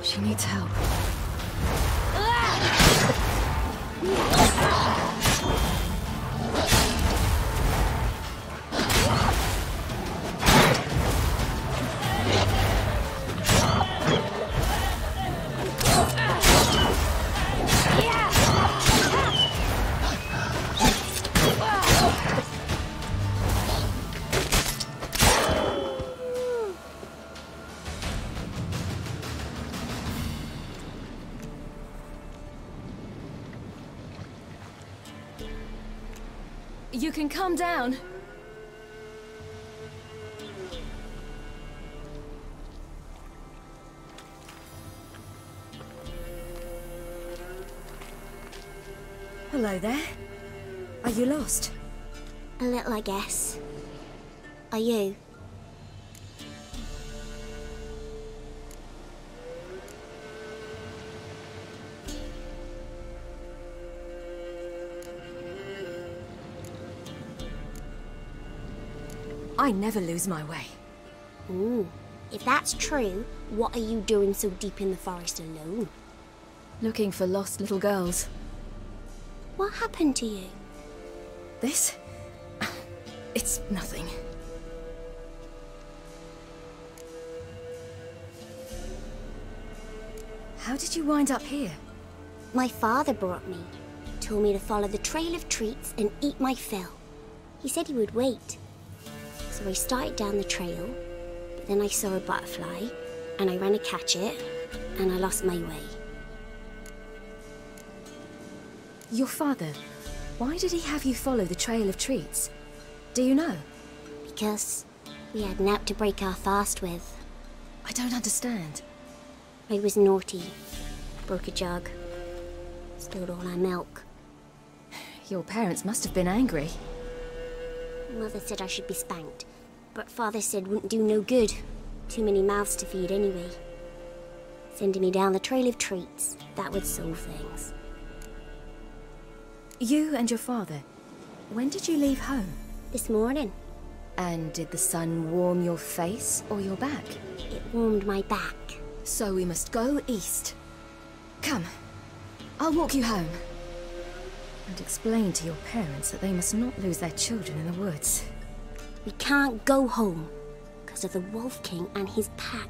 She needs help. You can calm down. Hello there. Are you lost? A little, I guess. Are you? I never lose my way. Ooh. If that's true, what are you doing so deep in the forest alone? Looking for lost little girls. What happened to you? This? It's nothing. How did you wind up here? My father brought me. Told me to follow the trail of treats and eat my fill. He said he would wait. So I started down the trail, but then I saw a butterfly, and I ran to catch it, and I lost my way. Your father, why did he have you follow the trail of treats? Do you know? Because we had naught to break our fast with. I don't understand. I was naughty. Broke a jug. Spilled all our milk. Your parents must have been angry. Mother said I should be spanked, but Father said wouldn't do no good. Too many mouths to feed anyway. Sending me down the trail of treats, that would solve things. You and your father, when did you leave home? This morning. And did the sun warm your face or your back? It warmed my back. So we must go east. Come, I'll walk you home. And explain to your parents that they must not lose their children in the woods. We can't go home because of the Wolf King and his pack.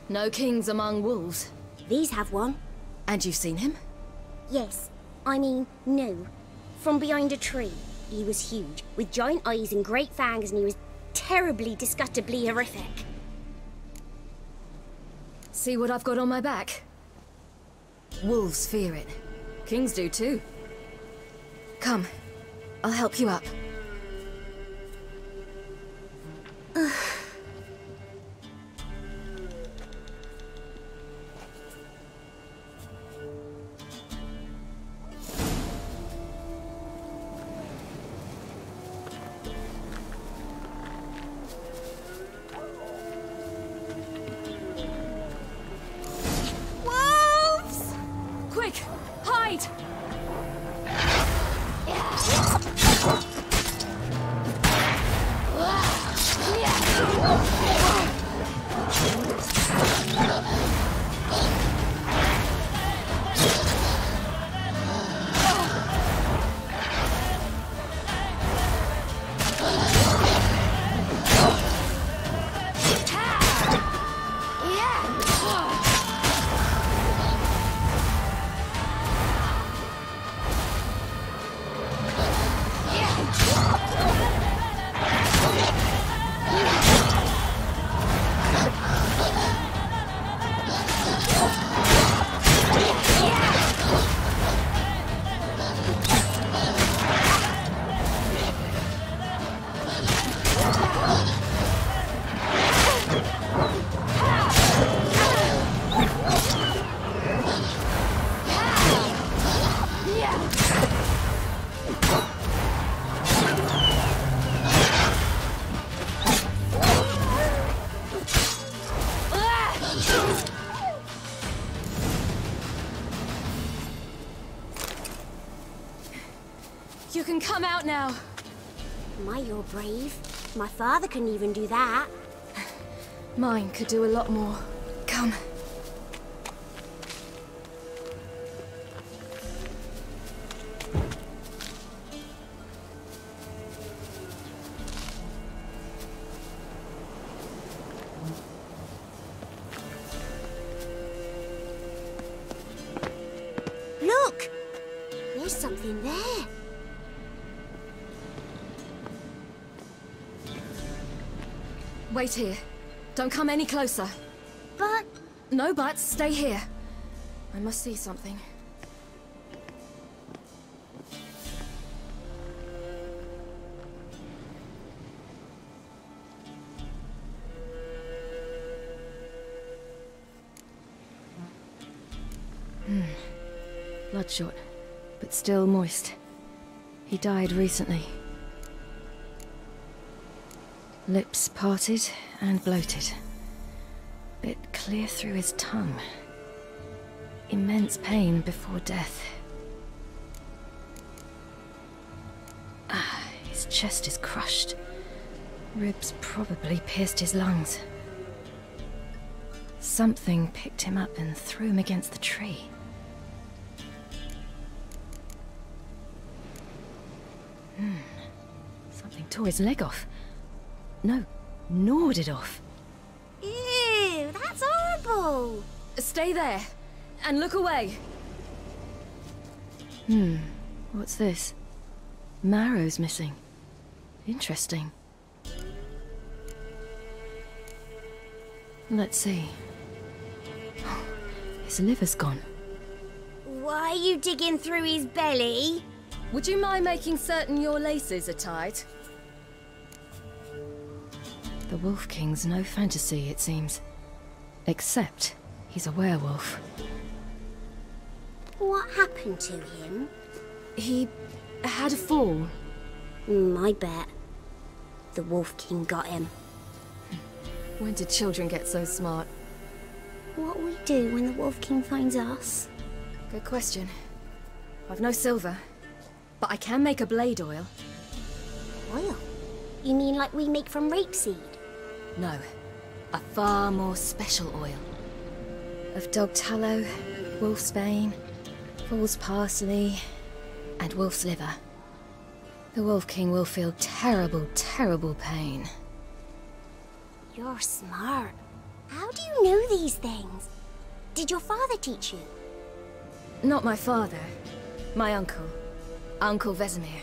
No kings among wolves. These have one. And you've seen him? Yes. I mean, no. From behind a tree. He was huge, with giant eyes and great fangs, and he was terribly, disgustingly horrific. See what I've got on my back? Wolves fear it. Kings do too. Come, I'll help you up. You can come out now. My, you're brave. My father couldn't even do that. Mine could do a lot more. Come. Look! There's something there. Wait here. Don't come any closer. But... No buts. Stay here. I must see something. Bloodshot, but still moist. He died recently. Lips parted and bloated. Bit clear through his tongue. Immense pain before death. His chest is crushed. Ribs probably pierced his lungs. Something picked him up and threw him against the tree. Something tore his leg off. No, gnawed it off. Ew, that's horrible! Stay there, and look away. What's this? Marrow's missing. Interesting. Let's see. His liver's gone. Why are you digging through his belly? Would you mind making certain your laces are tied? The Wolf King's no fantasy, it seems. Except he's a werewolf. What happened to him? He had a fall. I bet. The Wolf King got him. When did children get so smart? What'll we do when the Wolf King finds us? Good question. I've no silver, but I can make a blade oil. Oil? You mean like we make from rapeseed? No, a far more special oil. Of dog tallow, wolf's bane, fool's parsley, and wolf's liver. The Wolf King will feel terrible, terrible pain. You're smart. How do you know these things? Did your father teach you? Not my father. My uncle. Uncle Vesemir.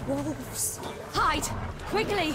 Wolves. Hide! Quickly!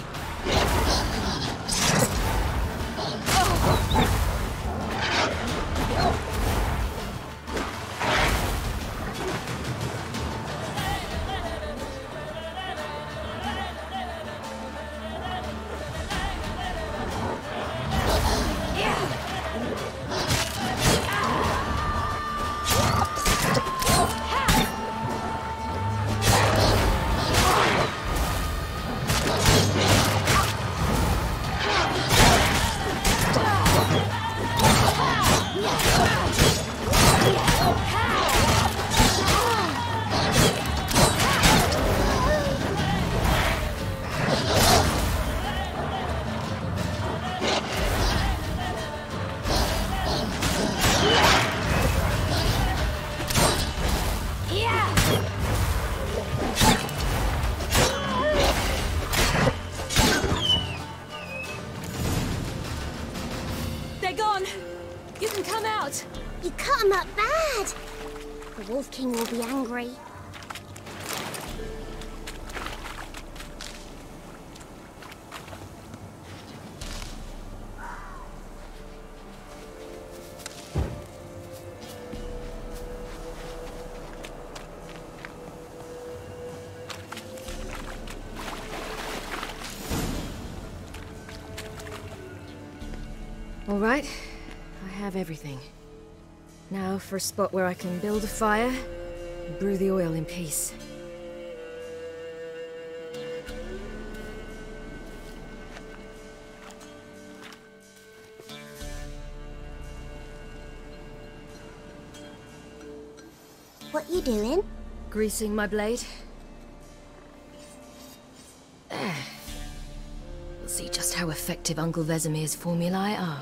They're gone! You can come out! You cut him up bad! The Wolf King will be angry. All right, I have everything. Now for a spot where I can build a fire Brew the oil in peace. What you doing? Greasing my blade. We'll see just how effective Uncle Vesemir's formulae are.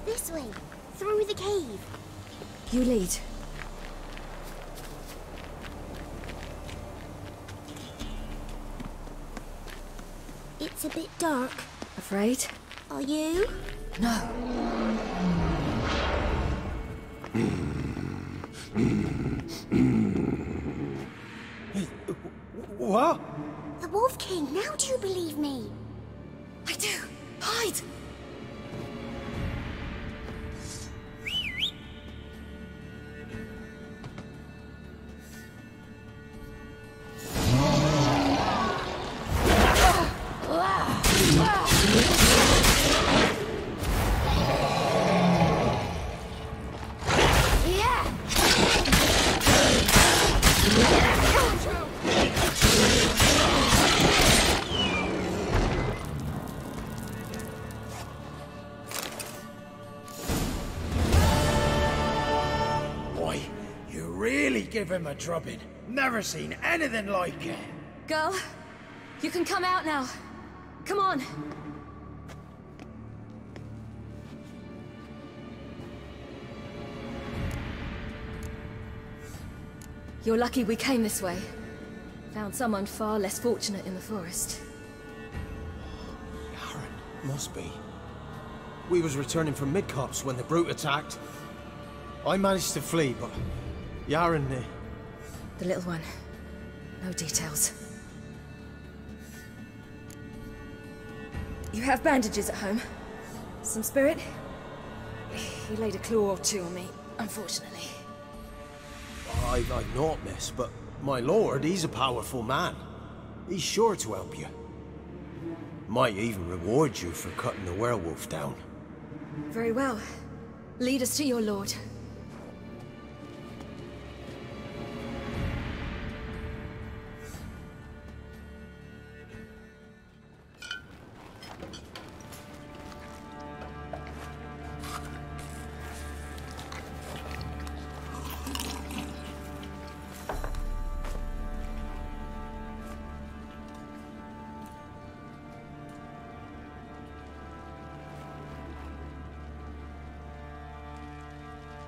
This way, through the cave. You lead. It's a bit dark. Afraid? Are you? No. What? The Wolf King, now do you believe me? I do. Hide! Give him a drubbing. Never seen anything like it. Girl, you can come out now. Come on. You're lucky we came this way. Found someone far less fortunate in the forest. Aaron, must be. We was returning from Midcops when the brute attacked. I managed to flee, but Yaren... The little one. No details. You have bandages at home? Some spirit? He laid a claw or two on me, unfortunately. I've not, miss, but my lord, he's a powerful man. He's sure to help you. Might even reward you for cutting the werewolf down. Very well. Lead us to your lord.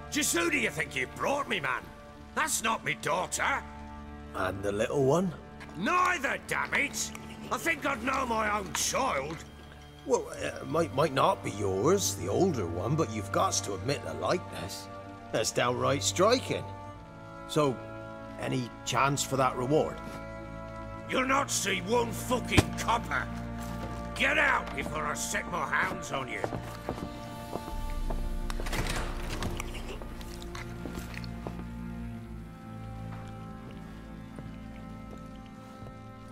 Just who do you think you brought me, man? That's not me daughter. And the little one? Neither, damn it! I think I'd know my own child. Well, might not be yours, the older one, but you've got to admit the likeness. That's downright striking. So, any chance for that reward? You'll not see one fucking copper. Get out before I set my hounds on you.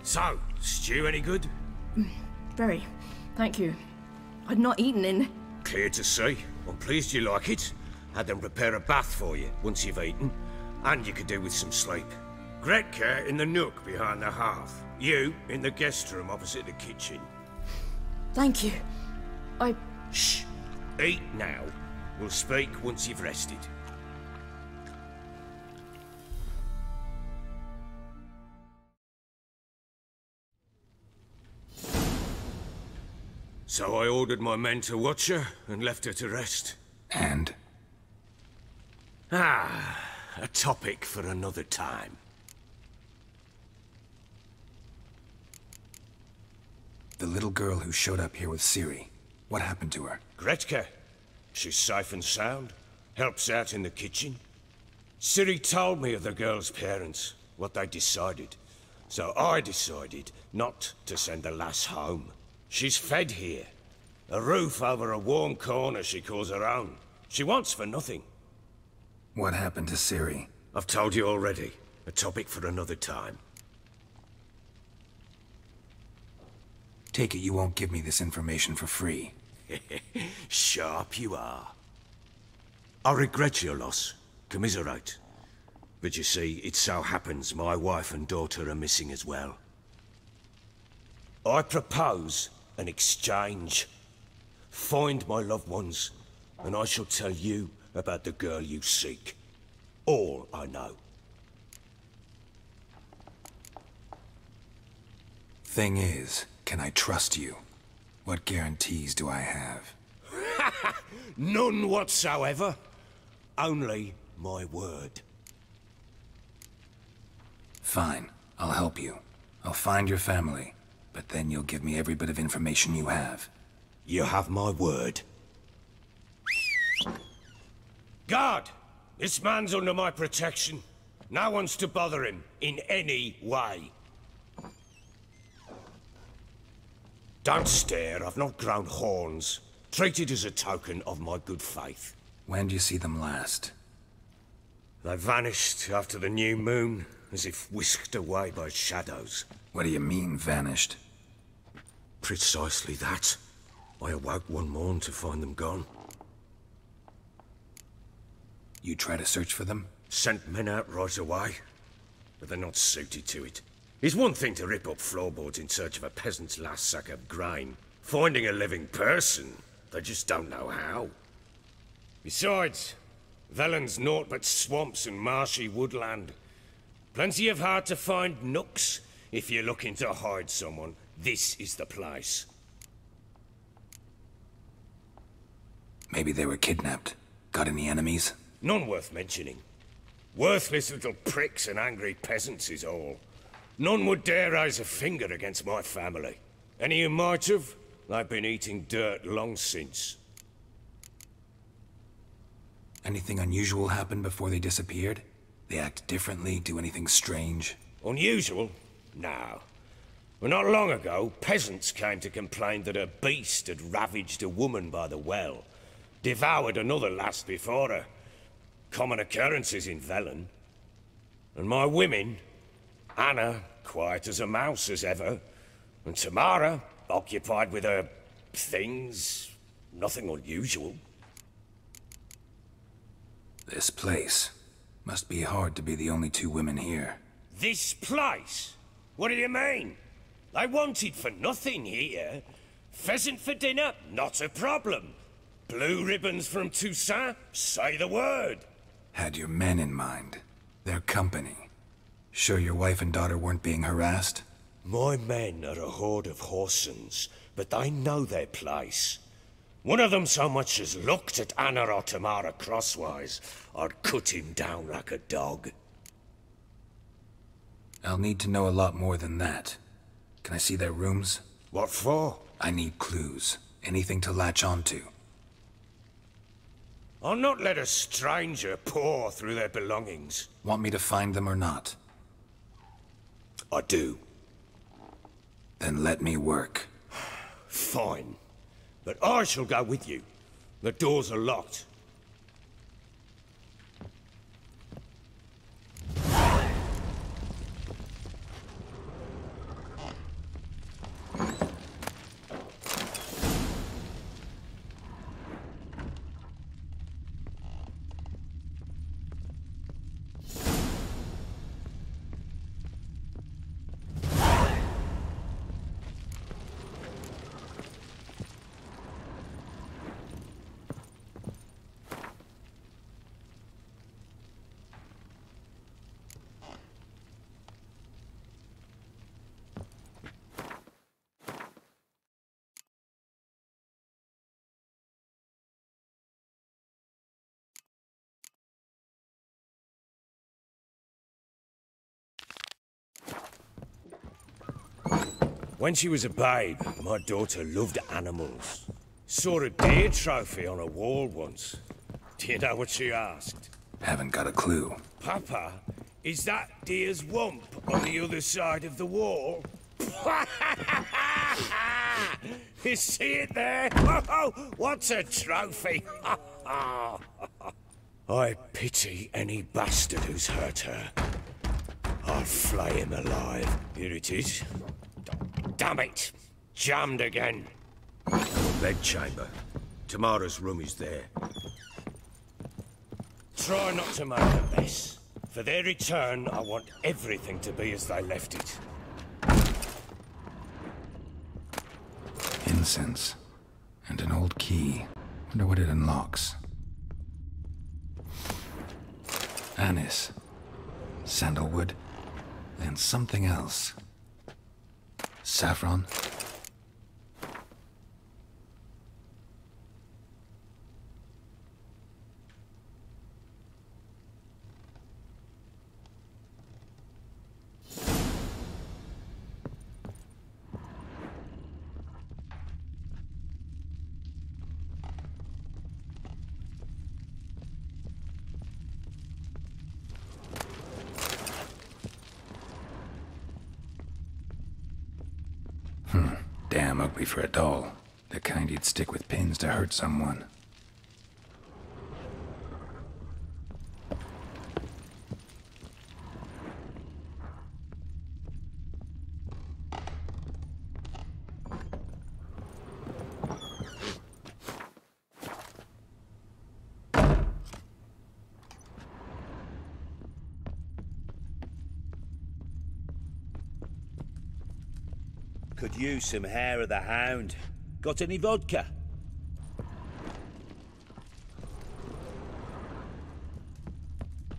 So, stew any good? Very. Thank you. I'd not eaten in... Clear to see. I'm pleased you like it. Had them prepare a bath for you once you've eaten. And you could do with some sleep. Gretka in the nook behind the hearth. You in the guest room opposite the kitchen. Thank you. Shh. Eat now. We'll speak once you've rested. So I ordered my men to watch her and left her to rest. And? a topic for another time. The little girl who showed up here with Ciri. What happened to her? Gretka. She's safe and sound. Helps out in the kitchen. Ciri told me of the girl's parents, what they decided. So I decided not to send the lass home. She's fed here. A roof over a warm corner she calls her own. She wants for nothing. What happened to Ciri? I've told you already. A topic for another time. Take it you won't give me this information for free. Sharp you are. I regret your loss. Commiserate. But you see, it so happens my wife and daughter are missing as well. I propose an exchange. Find my loved ones, and I shall tell you about the girl you seek. All I know. Thing is, can I trust you? What guarantees do I have? None whatsoever. Only my word. Fine, I'll help you. I'll find your family, but then you'll give me every bit of information you have. You have my word. Guard! This man's under my protection. No one's to bother him in any way. Don't stare, I've not grown horns. Treat it as a token of my good faith. When did you see them last? They vanished after the new moon, as if whisked away by shadows. What do you mean, vanished? Precisely that. I awoke one morn to find them gone. You try to search for them? Sent men out right away, but they're not suited to it. It's one thing to rip up floorboards in search of a peasant's last sack of grain. Finding a living person, they just don't know how. Besides, Velen's naught but swamps and marshy woodland. Plenty of hard-to-find nooks. If you're looking to hide someone, this is the place. Maybe they were kidnapped. Got any enemies? None worth mentioning. Worthless little pricks and angry peasants is all. None would dare raise a finger against my family. Any who might have, they've been eating dirt long since. Anything unusual happen before they disappeared? They act differently, do anything strange? Unusual? No. Well, not long ago, peasants came to complain that a beast had ravaged a woman by the well. Devoured another lass before her. Common occurrences in Velen. And my women, Anna, quiet as a mouse as ever, and Tamara, occupied with her things, nothing unusual. This place. Must be hard to be the only two women here. This place? What do you mean? They wanted for nothing here. Pheasant for dinner? Not a problem. Blue ribbons from Toussaint? Say the word. Had your men in mind. Their company. Sure your wife and daughter weren't being harassed? My men are a horde of whoresons, but they know their place. One of them so much as looked at Anna or Tamara crosswise, I'd cut him down like a dog. I'll need to know a lot more than that. Can I see their rooms? What for? I need clues. Anything to latch onto. I'll not let a stranger pore through their belongings. Want me to find them or not? I do. Then let me work. Fine. But I shall go with you. The doors are locked. When she was a babe, my daughter loved animals. Saw a deer trophy on a wall once. Do you know what she asked? Haven't got a clue. Papa, is that deer's wump on the other side of the wall? You see it there? Oh, what's a trophy? I pity any bastard who's hurt her. I'll flay him alive. Here it is. Damn it! Jammed again. Bed chamber. Tamara's room is there. Try not to make a mess. For their return, I want everything to be as they left it. Incense. And an old key. Wonder what it unlocks. Anise. Sandalwood. And something else. Saffron. Damn ugly for a doll. The kind you'd stick with pins to hurt someone. Could use some hair of the hound. Got any vodka?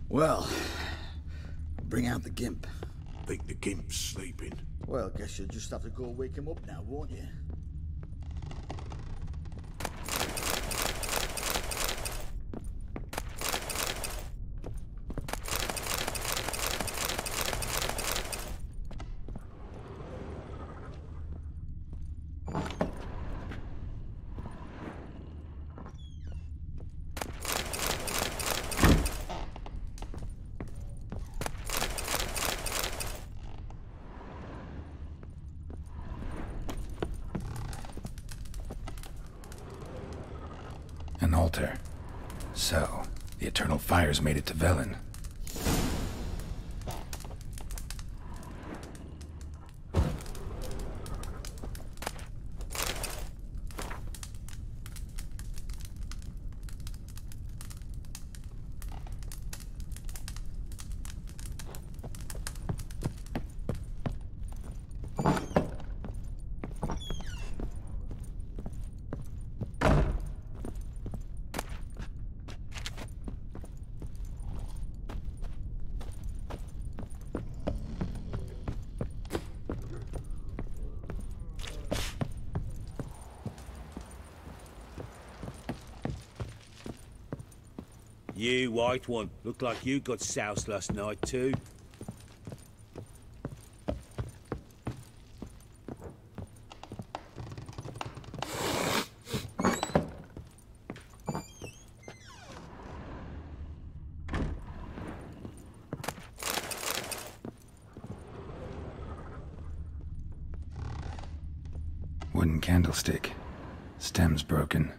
Well, bring out the gimp. Think the gimp's sleeping. Well, guess you'll just have to go wake him up now, won't you? An altar. So, the eternal fires made it to Velen. You, white one. Looked like you got soused last night, too. Wooden candlestick. Stem's broken.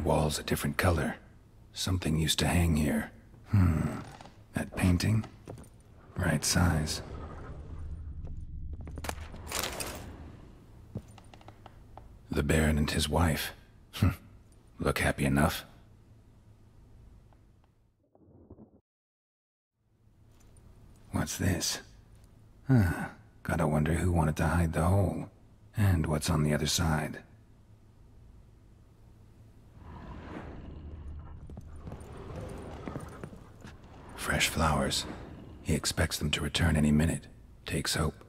Wall's a different color. Something used to hang here. That painting? Right size. The Baron and his wife. Look happy enough. What's this? Gotta wonder who wanted to hide the hole. And what's on the other side. Fresh flowers. He expects them to return any minute. Takes hope.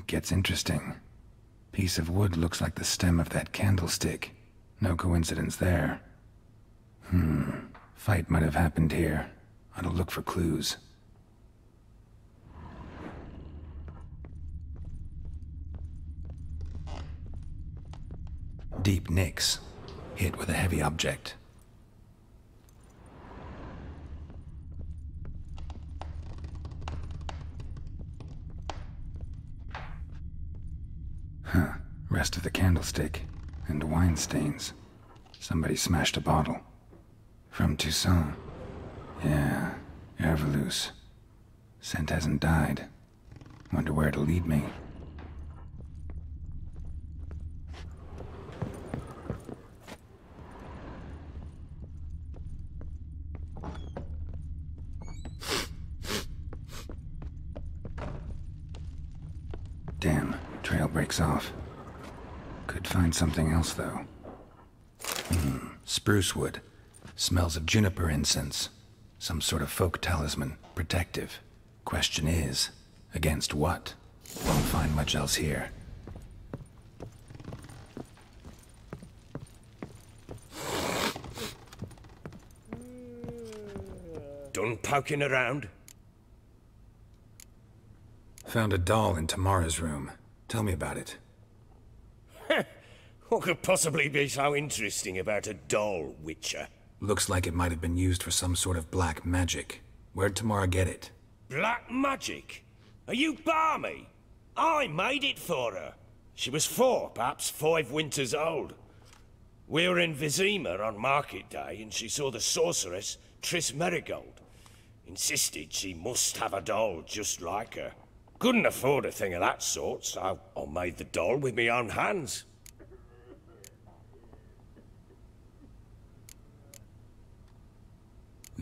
gets interesting. Piece of wood looks like the stem of that candlestick. No coincidence there. Fight might have happened here. Ought to look for clues. Deep nicks. Hit with a heavy object. Rest of the candlestick. And wine stains. Somebody smashed a bottle. From Toussaint. Yeah, Herveloos. Scent hasn't died. Wonder where it'll lead me. Damn, trail breaks off. Could find something else, though. Spruce wood. Smells of juniper incense. Some sort of folk talisman. Protective. Question is, against what? Won't find much else here. Done poking around? Found a doll in Tamara's room. Tell me about it. What could possibly be so interesting about a doll, Witcher? Looks like it might have been used for some sort of black magic. Where'd Tamara get it? Black magic? Are you balmy? I made it for her. She was 4, perhaps 5 winters old. We were in Vizima on market day, and she saw the sorceress, Triss Merigold. Insisted she must have a doll just like her. Couldn't afford a thing of that sort, so I made the doll with my own hands.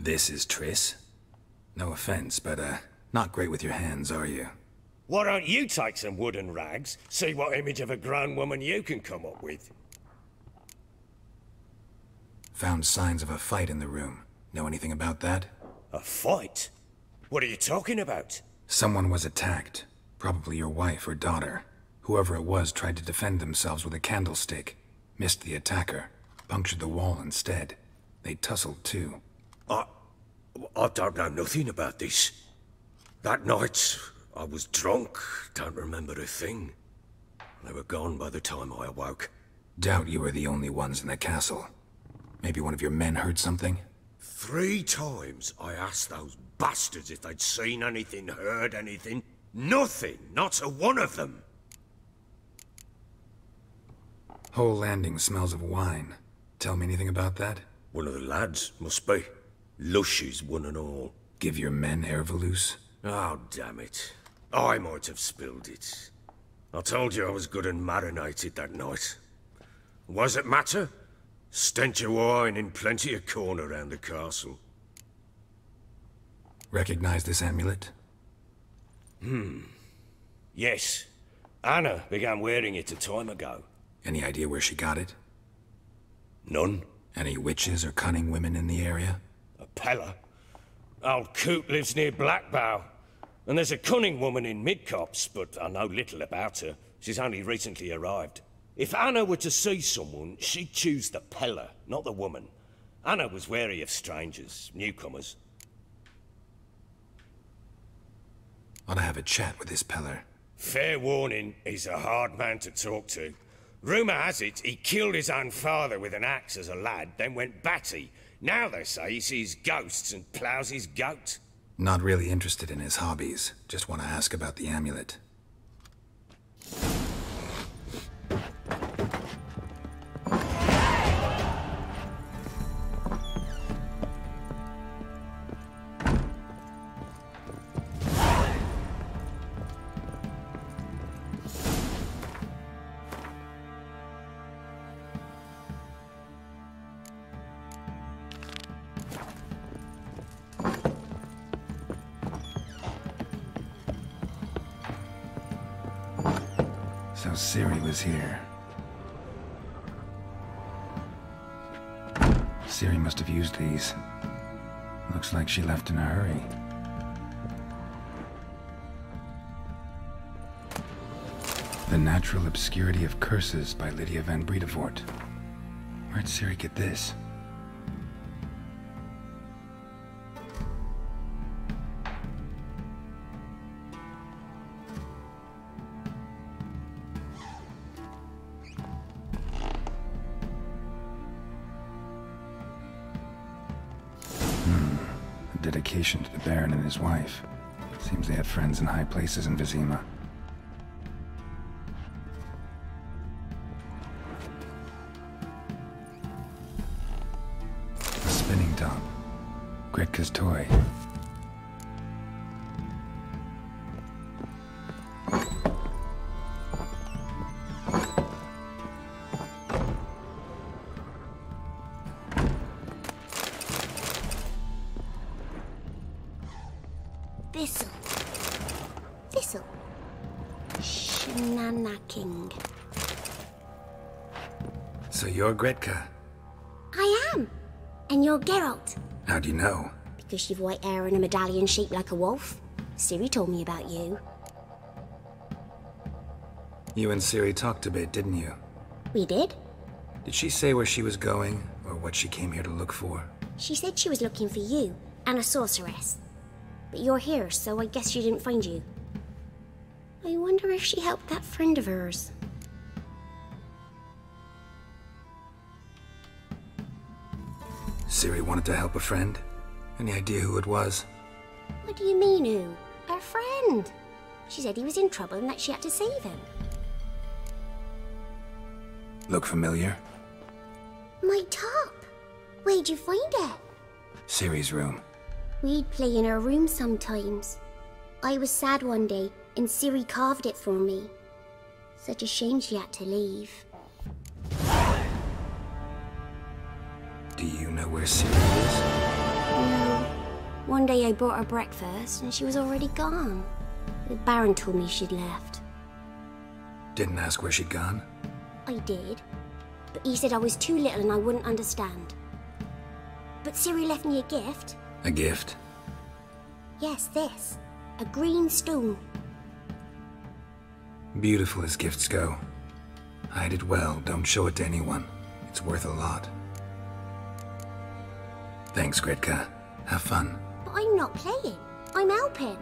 This is Triss? No offense, but, not great with your hands, are you? Why don't you take some wooden rags, see what image of a grown woman you can come up with? Found signs of a fight in the room. Know anything about that? A fight? What are you talking about? Someone was attacked. Probably your wife or daughter. Whoever it was tried to defend themselves with a candlestick. Missed the attacker. Punctured the wall instead. They tussled too. I don't know nothing about this. That night, I was drunk, don't remember a thing. They were gone by the time I awoke. Doubt you were the only ones in the castle. Maybe one of your men heard something? 3 times I asked those bastards if they'd seen anything, heard anything. Nothing, not a one of them. Whole landing smells of wine. Tell me anything about that? One of the lads, must be. Lushes, one and all. Give your men Herveloos? Oh, damn it. I might have spilled it. I told you I was good and marinated that night. What does it matter? Stench of wine in plenty of corn around the castle. Recognize this amulet? Yes. Anna began wearing it a time ago. Any idea where she got it? None. Any witches or cunning women in the area? A Pella. Old Coot lives near Blackbow. And there's a cunning woman in Midcopse, but I know little about her. She's only recently arrived. If Anna were to see someone, she'd choose the Pella, not the woman. Anna was wary of strangers, newcomers. Ought to have a chat with this Peller. Fair warning, he's a hard man to talk to. Rumour has it he killed his own father with an axe as a lad, then went batty. Now they say he sees ghosts and ploughs his goat. Not really interested in his hobbies. Just want to ask about the amulet. So Ciri was here. Ciri must have used these. Looks like she left in a hurry. The Natural Obscurity of Curses by Lydia van Bredevoort. Where'd Ciri get this? A dedication to the Baron and his wife. Seems they had friends in high places in Vizima. A spinning top. Gretka's toy. Thistle. Shenanacking. So you're Gretka? I am. And you're Geralt. How do you know? Because you've white hair and a medallion shaped like a wolf. Ciri told me about you. You and Ciri talked a bit, didn't you? We did. Did she say where she was going, or what she came here to look for? She said she was looking for you and a sorceress. But you're here, so I guess she didn't find you. I wonder if she helped that friend of hers. Ciri wanted to help a friend? Any idea who it was? What do you mean, who? Her friend. She said he was in trouble and that she had to save him. Look familiar? My top. Where'd you find it? Ciri's room. We'd play in her room sometimes. I was sad one day, and Ciri carved it for me. Such a shame she had to leave. Do you know where Ciri is? No. One day I brought her breakfast, and she was already gone. The Baron told me she'd left. Didn't ask where she'd gone? I did, but he said I was too little and I wouldn't understand. But Ciri left me a gift. A gift? Yes, this. A green stone. Beautiful as gifts go. Hide it well, don't show it to anyone. It's worth a lot. Thanks, Gretka. Have fun. But I'm not playing. I'm helping.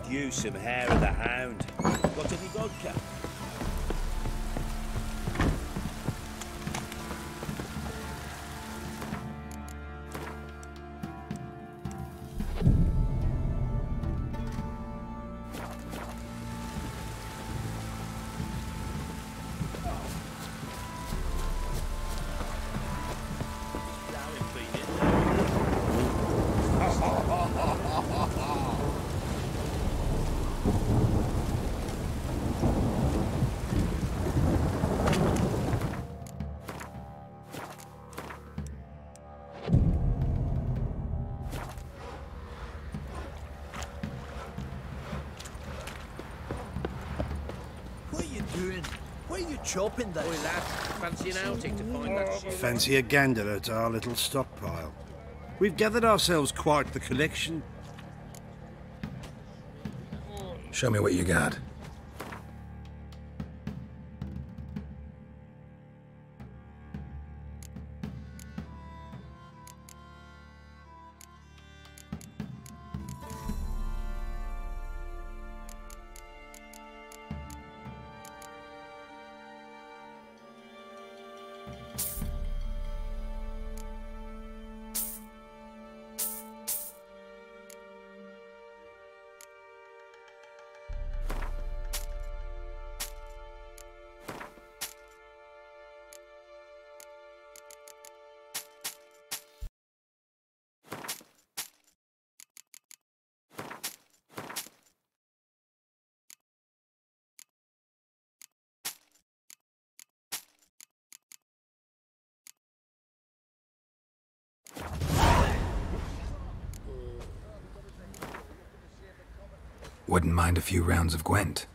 Use some hair of the hound. Got any vodka? Chopping that. Boy, lad, fancy an outing to find that shit. Fancy a gander at our little stockpile. We've gathered ourselves quite the collection. Show me what you got. Wouldn't mind a few rounds of Gwent.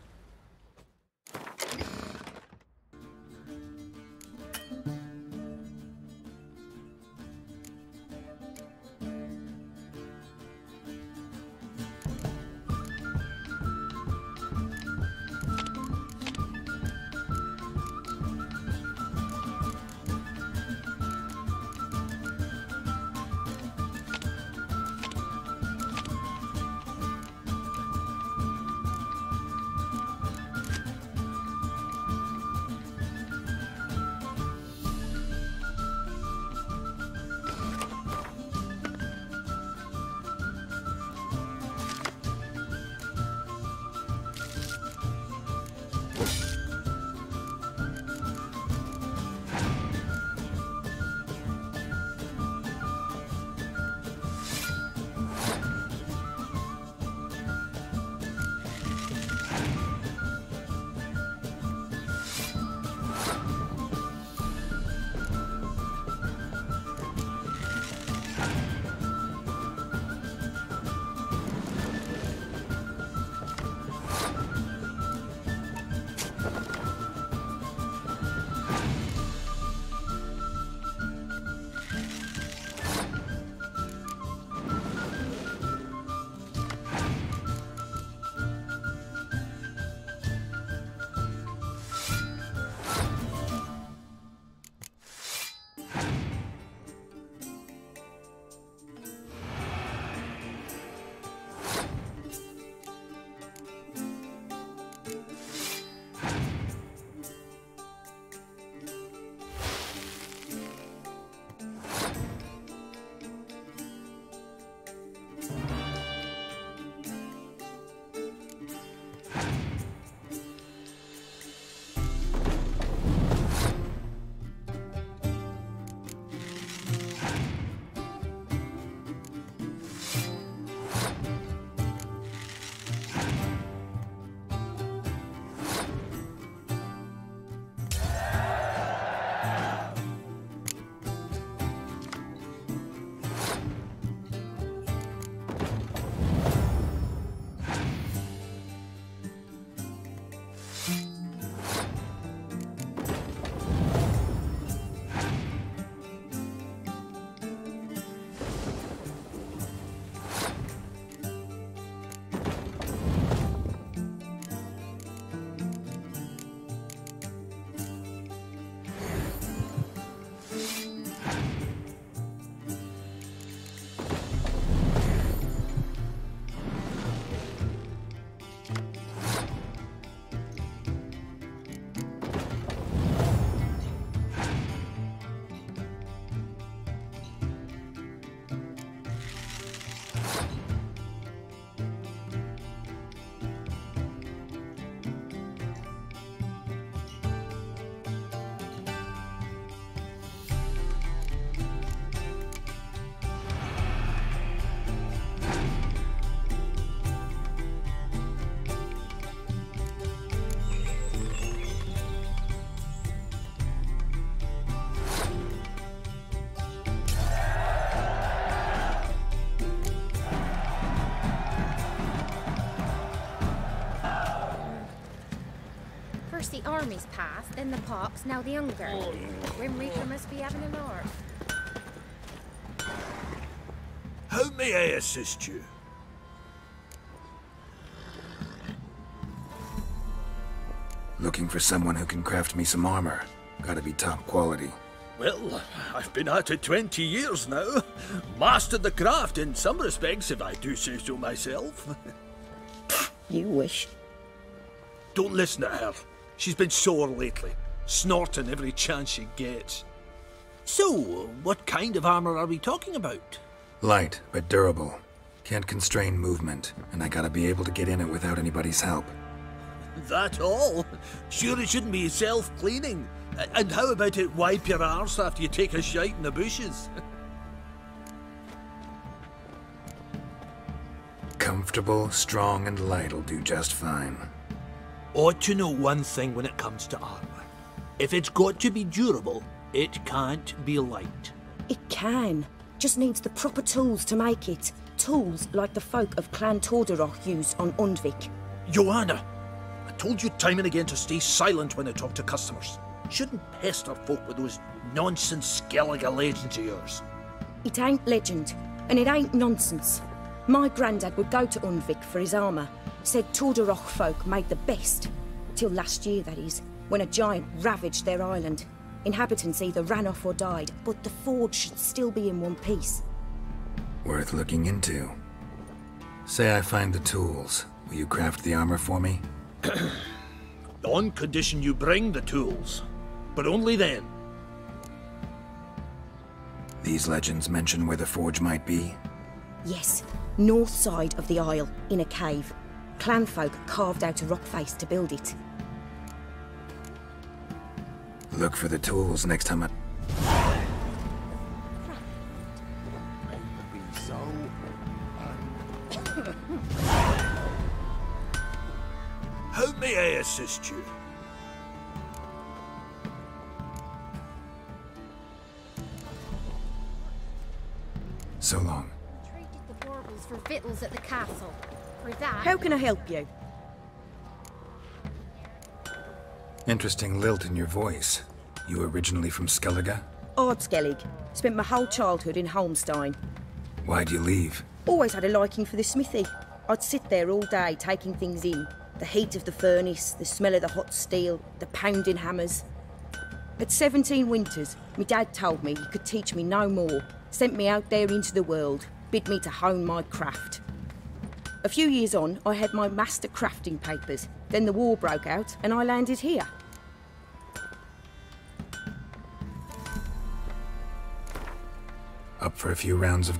First the armies passed, then the pox, now the hunger. Grim Reaper must be having a lark. How may I assist you? Looking for someone who can craft me some armor. Gotta be top quality. Well, I've been at it 20 years now. Mastered the craft in some respects, if I do say so myself. You wish. Don't listen to her. She's been sore lately, snorting every chance she gets. So, what kind of armor are we talking about? Light, but durable. Can't constrain movement, and I gotta be able to get in it without anybody's help. That all? Sure it shouldn't be self-cleaning. And how about it wipe your arse after you take a shite in the bushes? Comfortable, strong, and light'll do just fine. Ought to know one thing when it comes to armor. If it's got to be durable, it can't be light. It can. Just needs the proper tools to make it. tools like the folk of Clan Tordarroch used on Undvik. Joanna, I told you time and again to stay silent when I talk to customers. Shouldn't pester folk with those nonsense Skellige legends of yours. It ain't legend, and it ain't nonsense. My granddad would go to Undvik for his armour. Said Tordarroch folk made the best. Till last year, that is, when a giant ravaged their island. Inhabitants either ran off or died, but the forge should still be in one piece. Worth looking into. Say I find the tools. Will you craft the armor for me? On condition you bring the tools. But only then. These legends mention where the forge might be? Yes, north side of the isle, in a cave. Clanfolk carved out a rock face to build it. Look for the tools next time I... How may I assist you? So long. Traded the baubles for victuals at the castle. For that... How can I help you? Interesting lilt in your voice. You originally from Skellige? Ardskellig. Spent my whole childhood in Holmstein. Why'd you leave? Always had a liking for the smithy. I'd sit there all day taking things in. The heat of the furnace, the smell of the hot steel, the pounding hammers. At 17 winters, my dad told me he could teach me no more. Sent me out there into the world, bid me to hone my craft. A few years on, I had my master crafting papers. Then the war broke out and I landed here. Up for a few rounds of...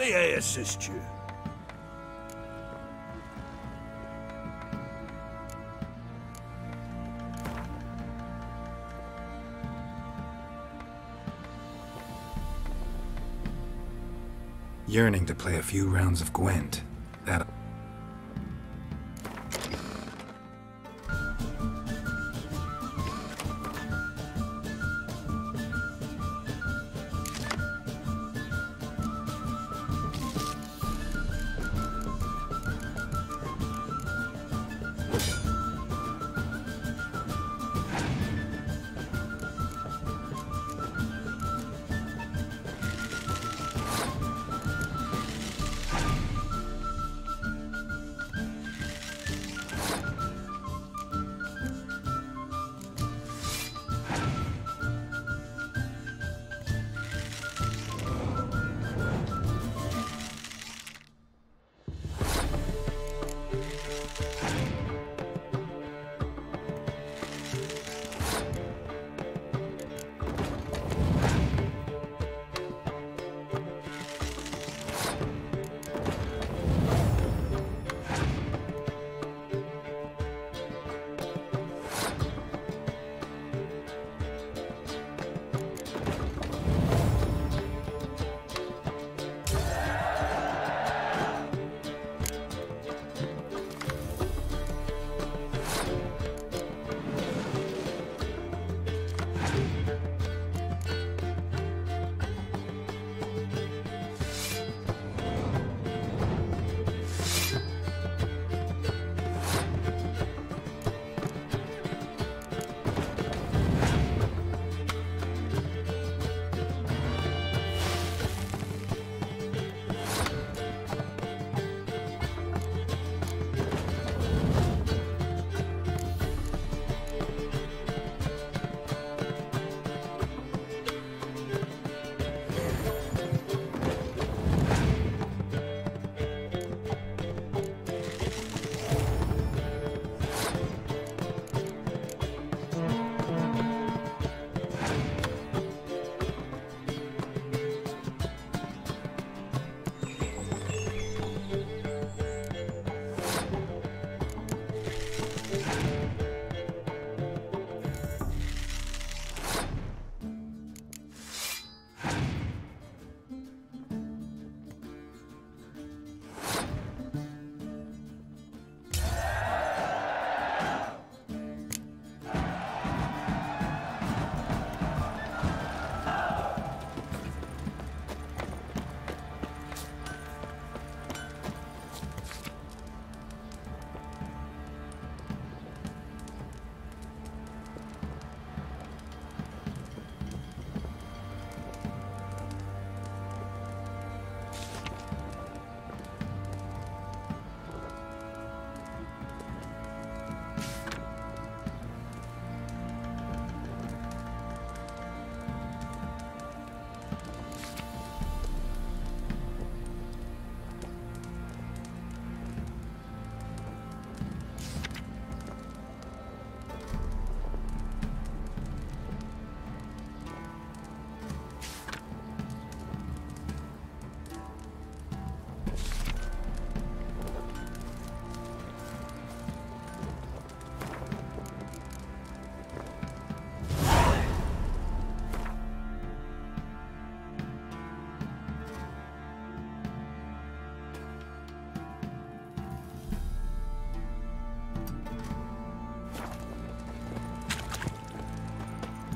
May I assist you? Yearning to play a few rounds of Gwent. That...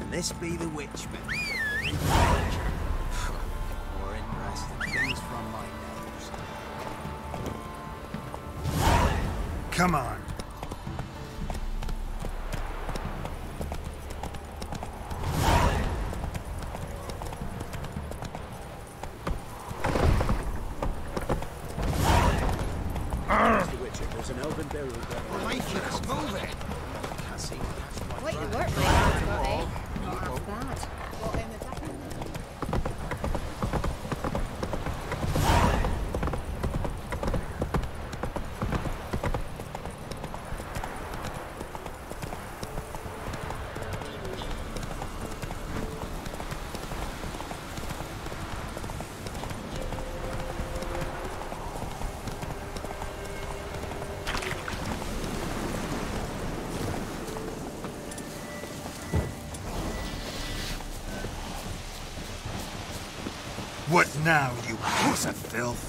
This be the witch bit. More interesting things from my nose. Come on. There's an elven burial ground. Make it, move it. Can't see. Wait, you work, mate. Not bad. What in the back? What now, you piece of filth?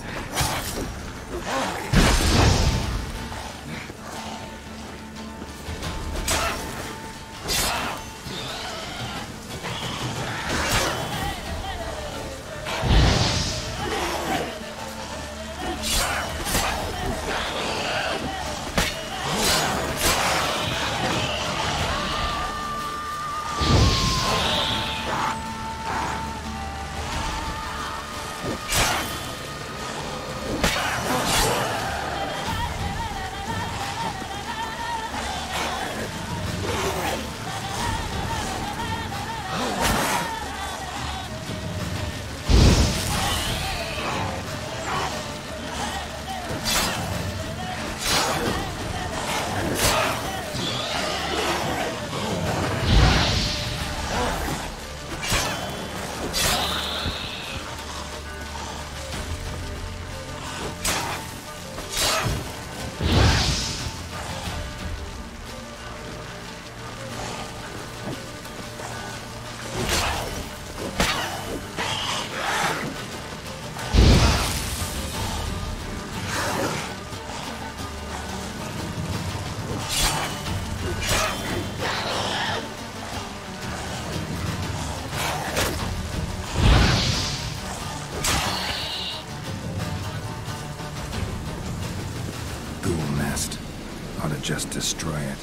Ought to just destroy it.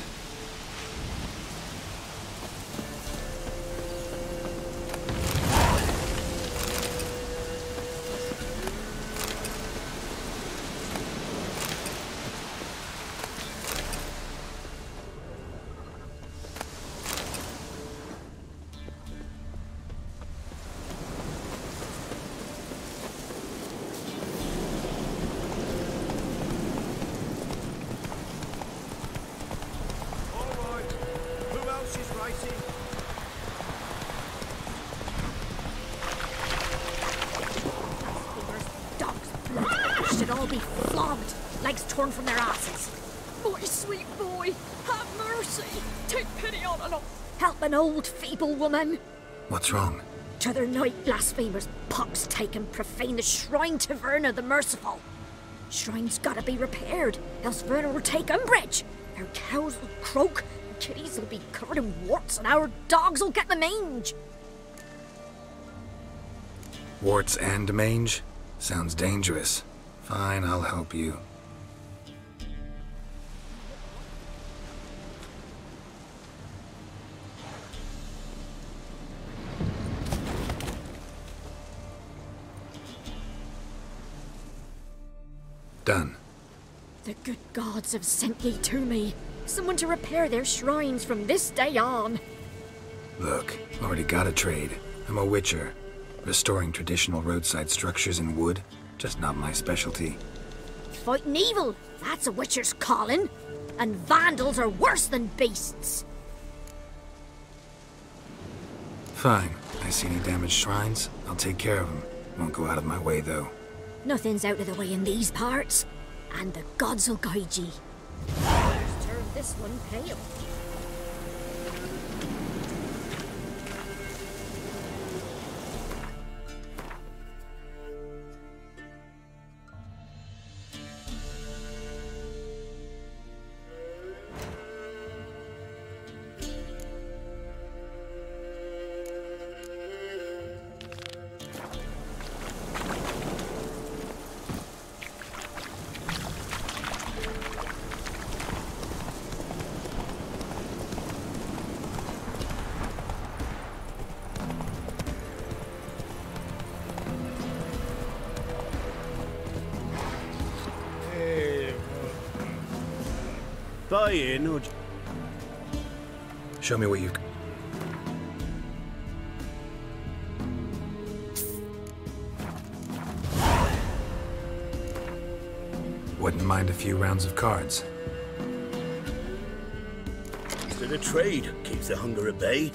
Torn from their asses. My sweet boy, have mercy. Take pity on an help an old feeble woman. What's wrong? T'other night blasphemers pox take and profane the shrine to Verna the Merciful. Shrine's gotta be repaired, else Verna will take umbrage. Our cows will croak, kitties will be covered in warts, and our dogs will get the mange. Warts and mange? Sounds dangerous. Fine, I'll help you. Done. The good gods have sent ye to me. Someone to repair their shrines from this day on. Look, already got a trade. I'm a witcher. Restoring traditional roadside structures in wood, just not my specialty. Fighting evil, that's a witcher's calling. And vandals are worse than beasts. Fine. I see any damaged shrines, I'll take care of them. Won't go out of my way, though. Nothing's out of the way in these parts, and the gods will guide ye. Let's turn this one pale. Show me what you've... Wouldn't mind a few rounds of cards. Instead of trade, keeps the hunger at bay.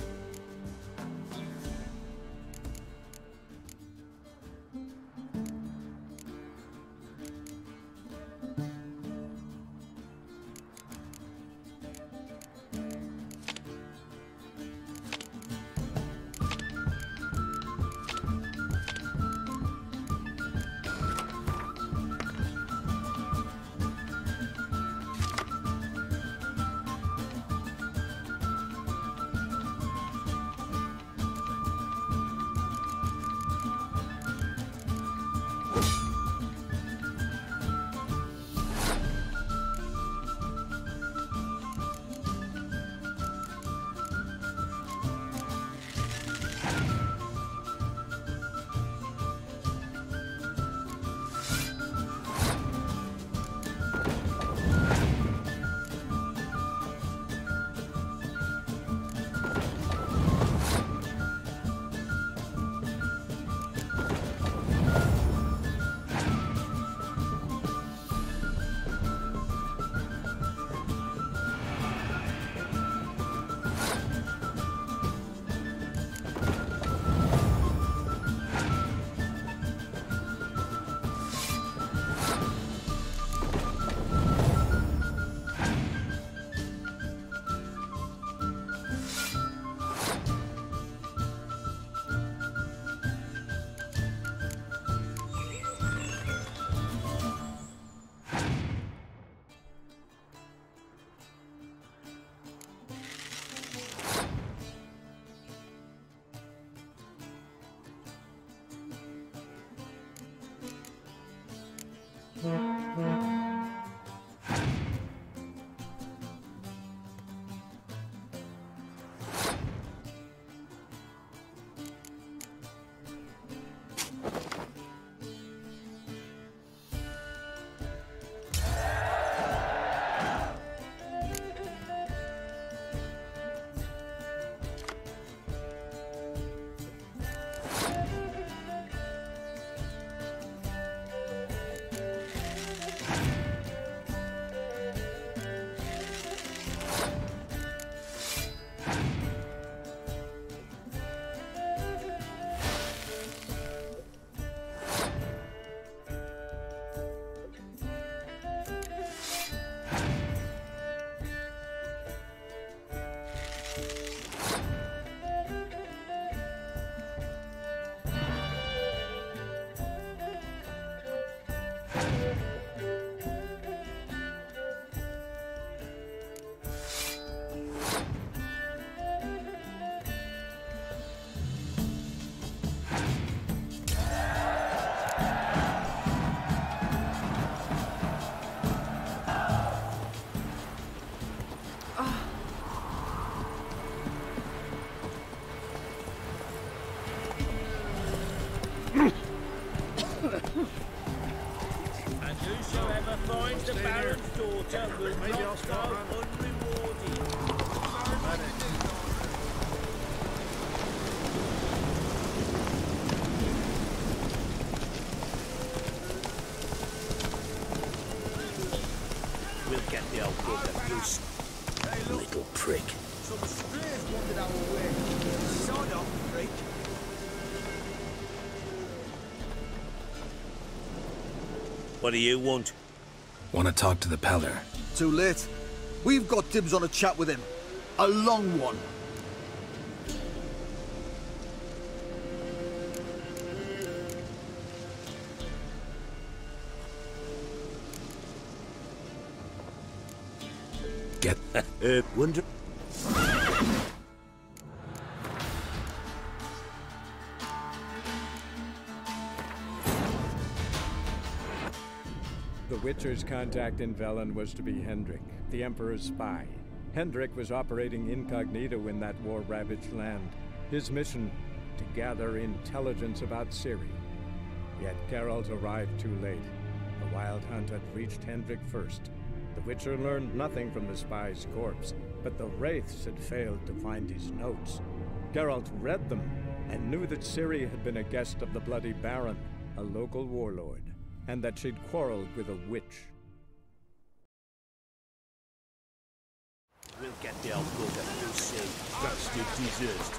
Whoever finds the Baron's daughter will not go unrewarded. We'll get the old bugger loose. Little prick. Some strays wanted our way. Sod off, prick. What do you want? Want to talk to the Peller. Too late. We've got dibs on a chat with him. A long one. Get... wonder... The Witcher's contact in Velen was to be Hendrik, the Emperor's spy. Hendrik was operating incognito in that war-ravaged land. His mission, to gather intelligence about Ciri. Yet Geralt arrived too late. The Wild Hunt had reached Hendrik first. The Witcher learned nothing from the spy's corpse, but the Wraiths had failed to find his notes. Geralt read them, and knew that Ciri had been a guest of the Bloody Baron, a local warlord, and that she'd quarreled with a witch. We'll get the old bugger, you'll see. Bastard deserves to.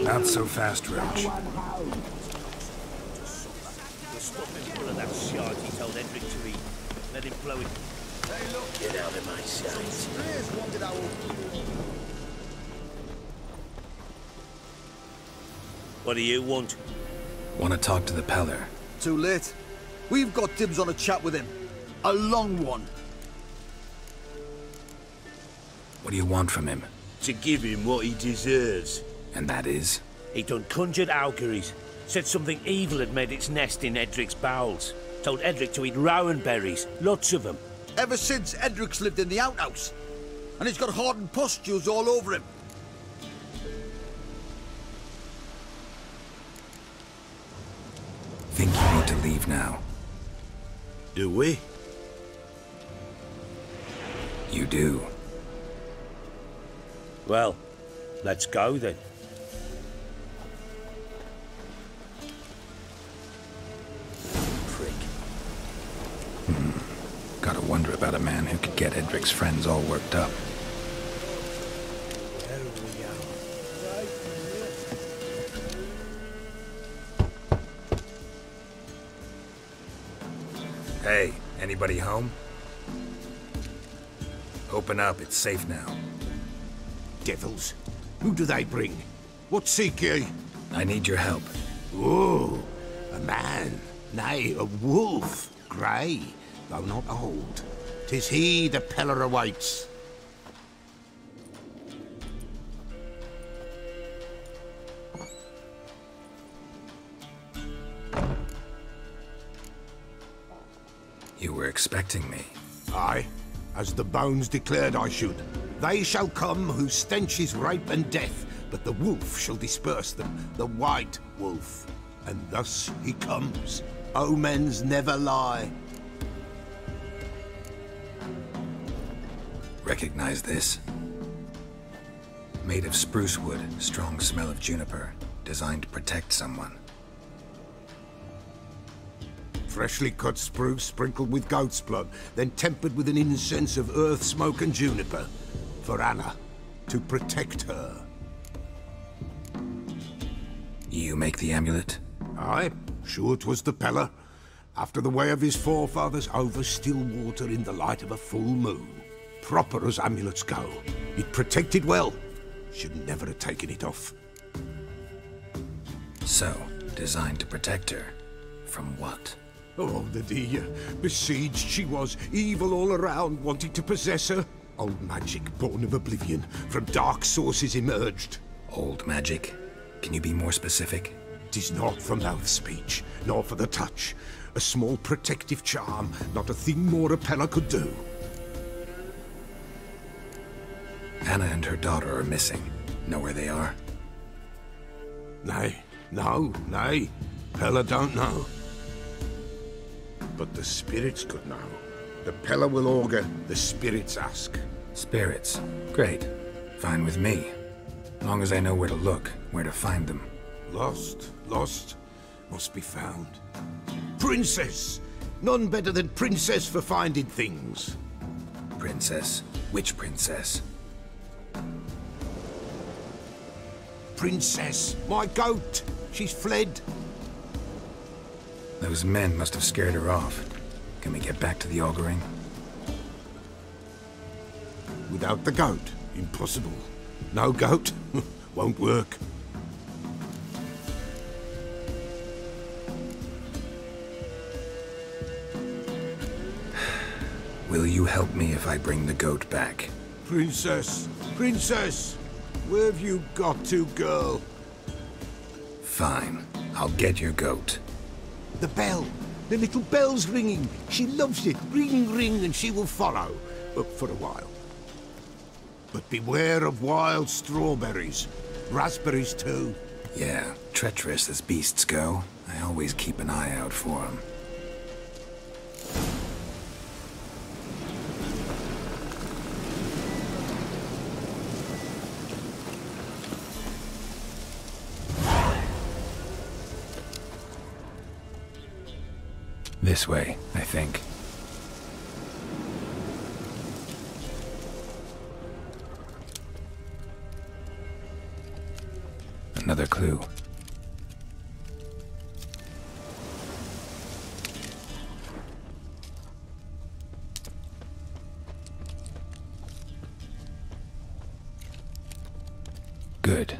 Not so fast, Roach. The stuffing full of that shite he told Hendrik to eat. Let him blow it. Hey, look. Get out of my sight. Some strays wanted our... What do you want? Want to talk to the Peller. Too late. We've got dibs on a chat with him. A long one. What do you want from him? To give him what he deserves. And that is? He done conjured auguries. Said something evil had made its nest in Edric's bowels. Told Edric to eat rowan berries. Lots of them. Ever since Edric's lived in the outhouse. And he's got hardened pustules all over him. Think you need to leave now. Do we? You do. Well, let's go then. Prick. Gotta wonder about a man who could get Edric's friends all worked up. Hey, anybody home? Open up, it's safe now. Devils? Who do they bring? What seek ye? I need your help. Oh, a man. Nay, a wolf. Grey, though not old. 'Tis he the Peller awaits. You were expecting me. Aye, as the bones declared I should. They shall come whose stench is rape and death, but the wolf shall disperse them, the white wolf. And thus he comes. Omens never lie. Recognize this? Made of spruce wood, strong smell of juniper, designed to protect someone. Freshly cut spruce sprinkled with goat's blood, then tempered with an incense of earth, smoke and juniper. For Anna, to protect her. You make the amulet? Aye, sure 'twas the Peller. After the way of his forefathers, over still water in the light of a full moon. Proper as amulets go. It protected well. Should never have taken it off. So, designed to protect her. From what? Oh, the dear. Besieged she was, evil all around, wanting to possess her. Old magic, born of oblivion, from dark sources emerged. Old magic? Can you be more specific? 'Tis not for mouth speech, nor for the touch. A small protective charm, not a thing more a Peller could do. Anna and her daughter are missing. Know where they are? Nay, nay. Pella don't know. But the spirits could know. The Pella will augur, the spirits ask. Spirits. Great. Fine with me. Long as I know where to look, where to find them. Lost, must be found. Princess! None better than Princess for finding things. Princess? Which princess? Princess, my goat! She's fled. Those men must have scared her off. Can we get back to the auguring? Without the goat, impossible. No goat, won't work. Will you help me if I bring the goat back? Princess! Princess! Where have you got to, girl? Fine. I'll get your goat. The bell! The little bell's ringing. She loves it. Ring, ring, and she will follow. But for a while. But beware of wild strawberries. Raspberries, too. Yeah, treacherous as beasts go. I always keep an eye out for them. This way, I think. Another clue. Good.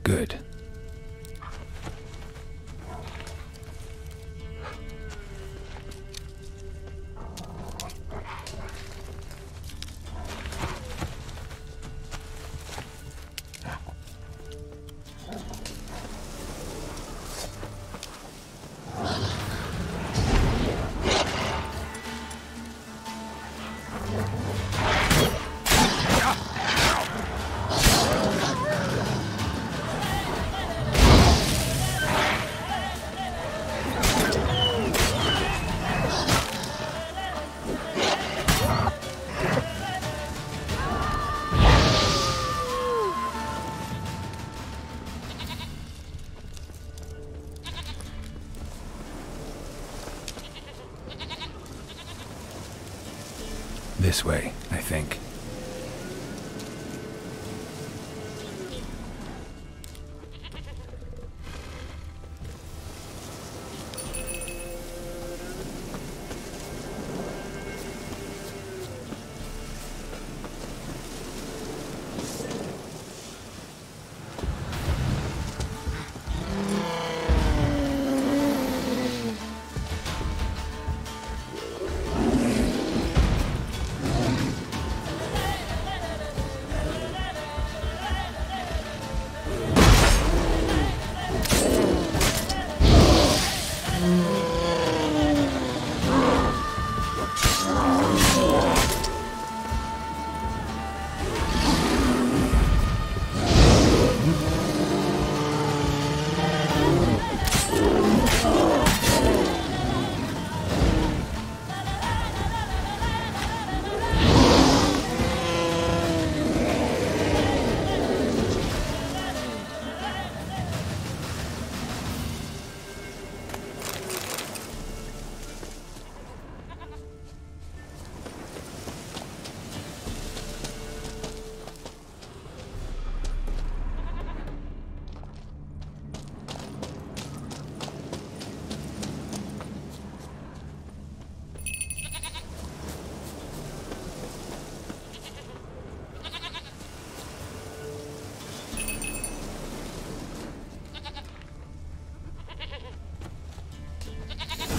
Good. This way, I think.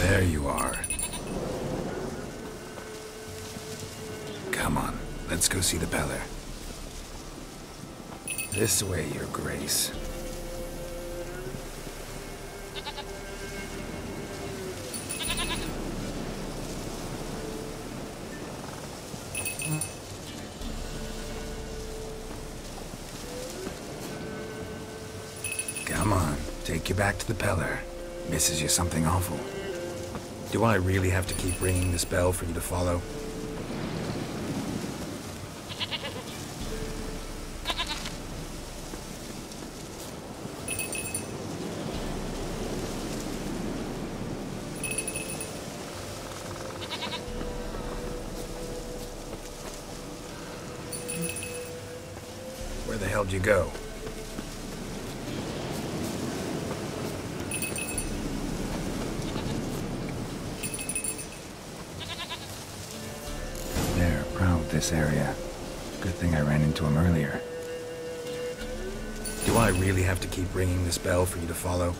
There you are. Come on, let's go see the Beller. This way, Your Grace. Come on, take you back to the Peller. Misses you something awful. Do I really have to keep ringing this bell for you to follow? Where the hell did you go? They're proud of this area. Good thing I ran into him earlier. Do I really have to keep ringing this bell for you to follow?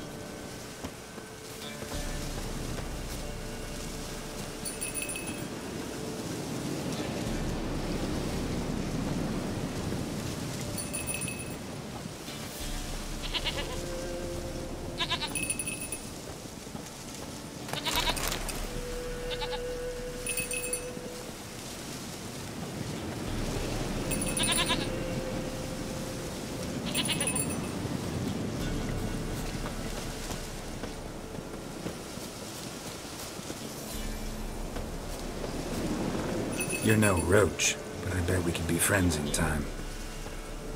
You're no roach, but I bet we can be friends in time.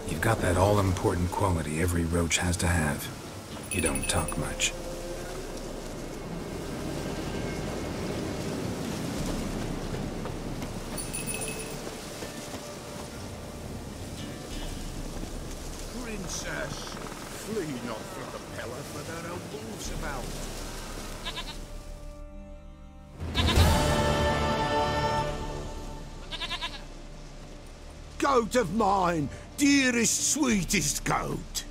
You've got that all-important quality every roach has to have. You don't talk much. Princess, flee not from the Peller, for there are wolves about. Goat of mine, dearest, sweetest goat.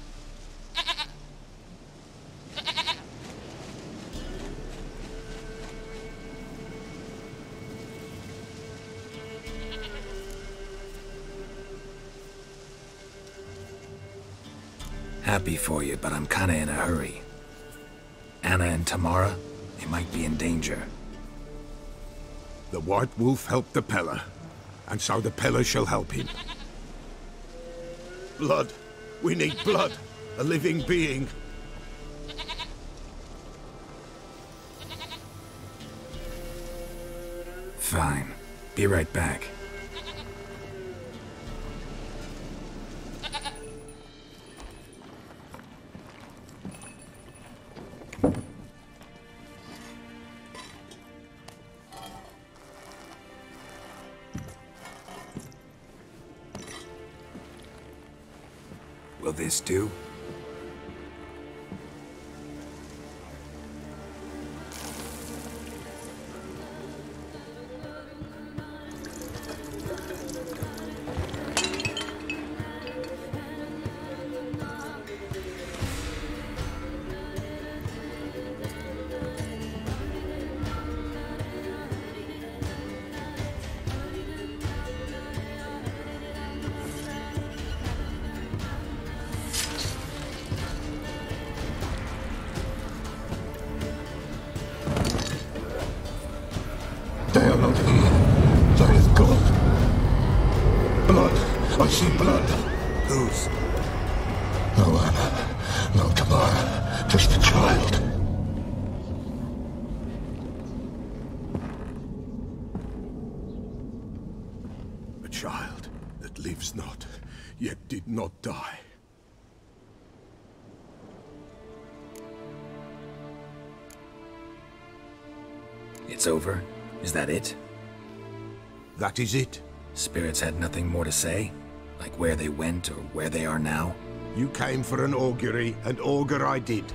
Happy for you, but I'm kinda in a hurry. Anna and Tamara, they might be in danger. The White Wolf helped the Peller, and so the Peller shall help him. Blood. We need blood. A living being. Fine. Be right back. Will this do? They are not here. There is God. Blood. I see blood. Whose? No Anna. No Tamara. Just a child. A child that lives not, yet did not die. It's over? Is that it? That is it. Spirits had nothing more to say? Like where they went or where they are now? You came for an augury, and augur I did.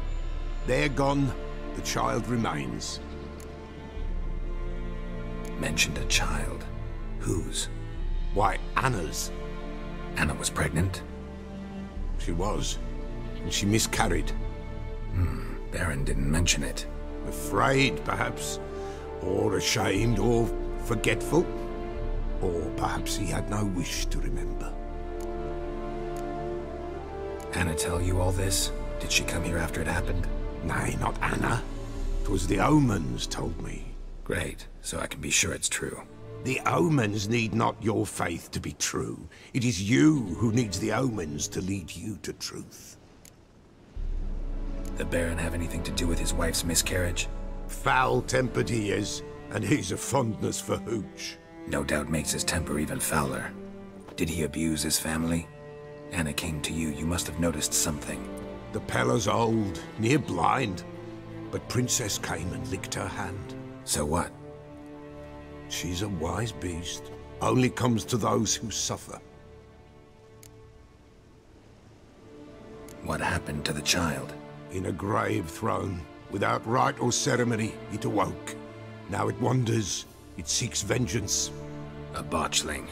They're gone, the child remains. Mentioned a child. Whose? Why, Anna's. Anna was pregnant? She was, and she miscarried. Baron didn't mention it. Afraid, perhaps. Or ashamed, or forgetful. Or perhaps he had no wish to remember. Anna tell you all this? Did she come here after it happened? Nay, not Anna. 'Twas the omens told me. Great, so I can be sure it's true. The omens need not your faith to be true. It is you who needs the omens to lead you to truth. The Baron have anything to do with his wife's miscarriage? Foul-tempered he is, and he's a fondness for hooch. No doubt makes his temper even fouler. Did he abuse his family? Anna came to you, you must have noticed something. The Pella's old, near blind, but Princess came and licked her hand. So what? She's a wise beast. Only comes to those who suffer. What happened to the child? In a grave thrown. Without rite or ceremony, it awoke. Now it wanders. It seeks vengeance. A botchling.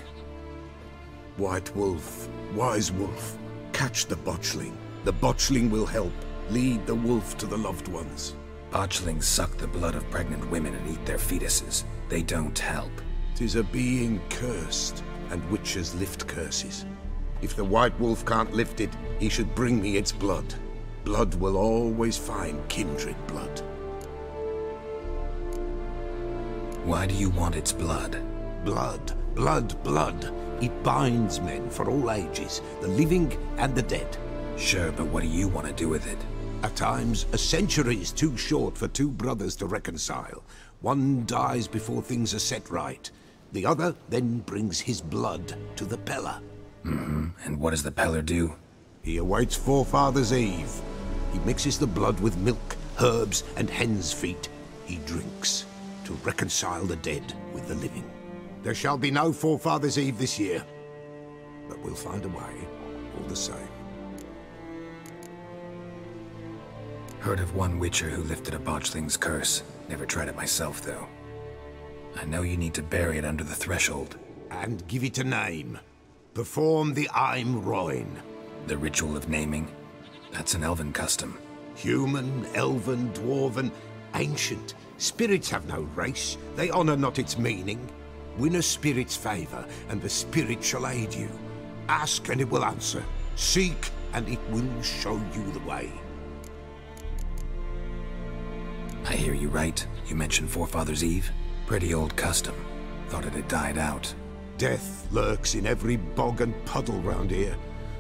White wolf, wise wolf. Catch the botchling. The botchling will help. Lead the wolf to the loved ones. Botchlings suck the blood of pregnant women and eat their fetuses. They don't help. 'Tis a being cursed, and witches lift curses. If the white wolf can't lift it, he should bring me its blood. Blood will always find kindred blood. Why do you want its blood? Blood, blood, blood. It binds men for all ages, the living and the dead. Sure, but what do you want to do with it? At times, a century is too short for two brothers to reconcile. One dies before things are set right. The other then brings his blood to the Pella. And what does the Peller do? He awaits Forefathers' Eve. He mixes the blood with milk, herbs, and hen's feet. He drinks to reconcile the dead with the living. There shall be no Forefathers' Eve this year, but we'll find a way, all the same. Heard of one witcher who lifted a botchling's curse. Never tried it myself, though. I know you need to bury it under the threshold. And give it a name. Perform the Aim Roin. The ritual of naming? That's an elven custom. Human, elven, dwarven, ancient. Spirits have no race. They honor not its meaning. Win a spirit's favor, and the spirit shall aid you. Ask, and it will answer. Seek, and it will show you the way. I hear you right. You mentioned Forefathers' Eve? Pretty old custom. Thought it had died out. Death lurks in every bog and puddle round here.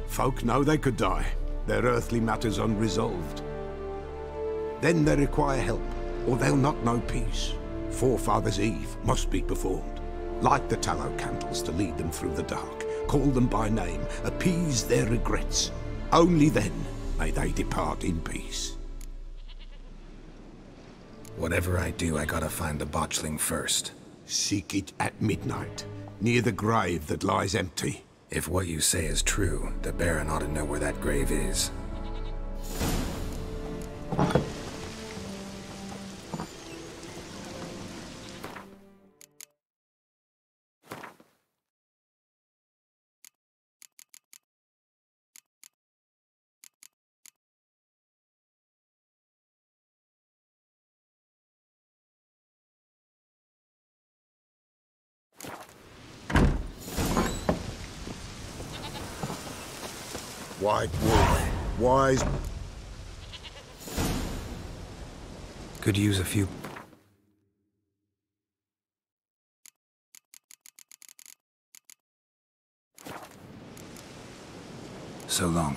Folk know they could die, their earthly matters unresolved. Then they require help, or they'll not know peace. Forefathers' Eve must be performed. Light the tallow candles to lead them through the dark. Call them by name, appease their regrets. Only then may they depart in peace. Whatever I do, I gotta find the botchling first. Seek it at midnight, near the grave that lies empty. If what you say is true, the Baron ought to know where that grave is. White wolf, wise... Could use a few... So long.